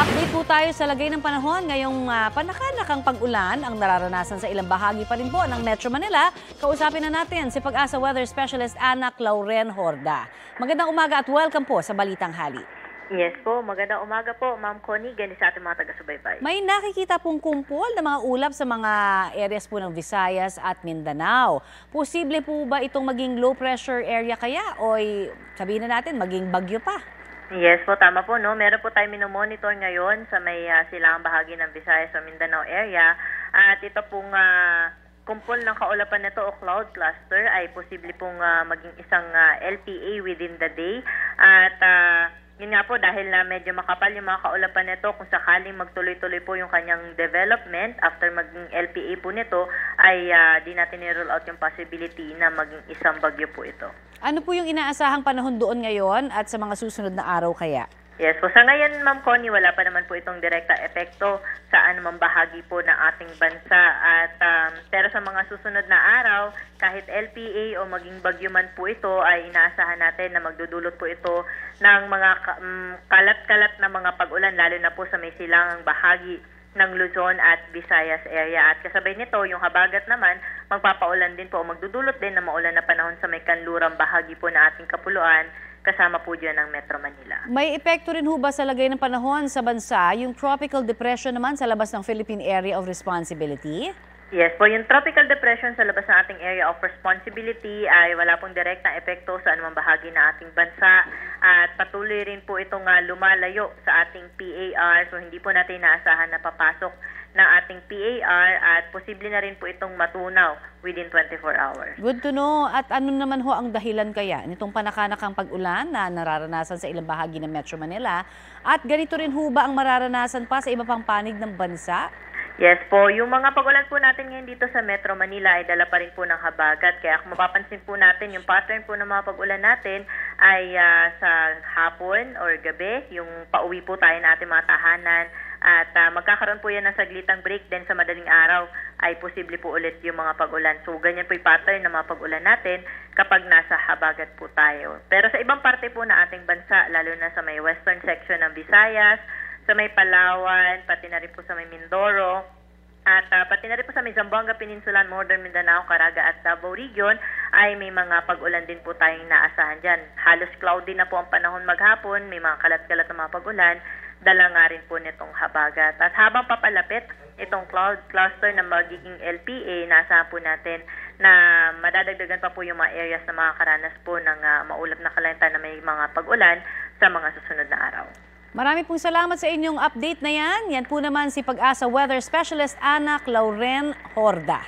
Update po tayo sa lagay ng panahon ngayong panakanakang pag-ulan ang nararanasan sa ilang bahagi pa rin po ng Metro Manila. Kausapin na natin si Pag-asa Weather Specialist Ana Clauren Horda. Magandang umaga at welcome po sa Balitang Hali. Yes po, magandang umaga po, Ma'am Connie, ganun sa ating mga taga-subaybay. May nakikita pong kumpol na mga ulap sa mga areas po ng Visayas at Mindanao. Posible po ba itong maging low pressure area kaya o sabihin na natin maging bagyo pa? Yes po, tama po, no? Meron po tayo minomonitor ngayon sa may silangang bahagi ng Visayas o Mindanao area. At ito pong kumpol ng kaulapan nito o cloud cluster ay posible pong maging isang LPA within the day. At yun nga po, dahil na medyo makapal yung mga kaulapan nito, kung sakaling magtuloy-tuloy po yung kanyang development after maging LPA po nito, ay di natin i-rule out yung possibility na maging isang bagyo po ito. Ano po yung inaasahang panahon doon ngayon at sa mga susunod na araw kaya? Yes po. Sa ngayon, Ma'am Connie, wala pa naman po itong direkta epekto sa anumang bahagi po ng ating bansa. At pero sa mga susunod na araw, kahit LPA o maging bagyo man po ito, ay inaasahan natin na magdudulot po ito ng mga kalat-kalat na mga pag-ulan, lalo na po sa may silangang bahagi ng Luzon at Visayas area. At kasabay nito, yung habagat naman, magpapaulan din po o magdudulot din na maulan na panahon sa may kanlurang bahagi po na ating kapuluan, kasama po dyan ng Metro Manila. May epekto rin ho ba sa lagay ng panahon sa bansa yung tropical depression naman sa labas ng Philippine Area of Responsibility? Yes po, yung tropical depression sa labas ng ating area of responsibility ay wala pong direktang epekto sa anumang bahagi ng ating bansa at patuloy rin po itong lumalayo sa ating PAR, so hindi po natin naasahan na papasok ng ating PAR at posible na rin po itong matunaw within 24 hours. Good to know. At ano naman ho ang dahilan kaya nitong panakanakang pag-ulan na nararanasan sa ilang bahagi ng Metro Manila? At ganito rin ho ba ang mararanasan pa sa iba pang panig ng bansa? Yes po, yung mga pag-ulan po natin ngayon dito sa Metro Manila ay dala pa rin po ng habagat. Kaya kung mapapansin po natin, yung pattern po ng mga pag-ulan natin ay sa hapon or gabi, yung pauwi po tayo na ating mga tahanan. At magkakaroon po yan ng saglitang break, then sa madaling araw ay posible po ulit yung mga pag-ulan. So ganyan po yung pattern ng mga pag-ulan natin kapag nasa habagat po tayo. Pero sa ibang parte po na ating bansa, lalo na sa may western section ng Visayas, sa may Palawan, pati na rin po sa may Mindoro, at pati na rin po sa may Zamboanga Peninsula, Northern Mindanao, Caraga at Davao Region, ay may mga pag-ulan din po tayong naasahan dyan. Halos cloudy na po ang panahon maghapon, may mga kalat-kalat na mga pag-ulan, dala nga rin po nitong habagat. At habang papalapit itong cloud cluster na magiging LPA, naasahan po natin na madadagdagan pa po yung mga areas na makakaranas po ng maulap na kalangitan na may mga pag-ulan sa mga susunod na araw. Marami pong salamat sa inyong update na yan. Yan po naman si Pag-asa Weather Specialist Ana Clauren Horda.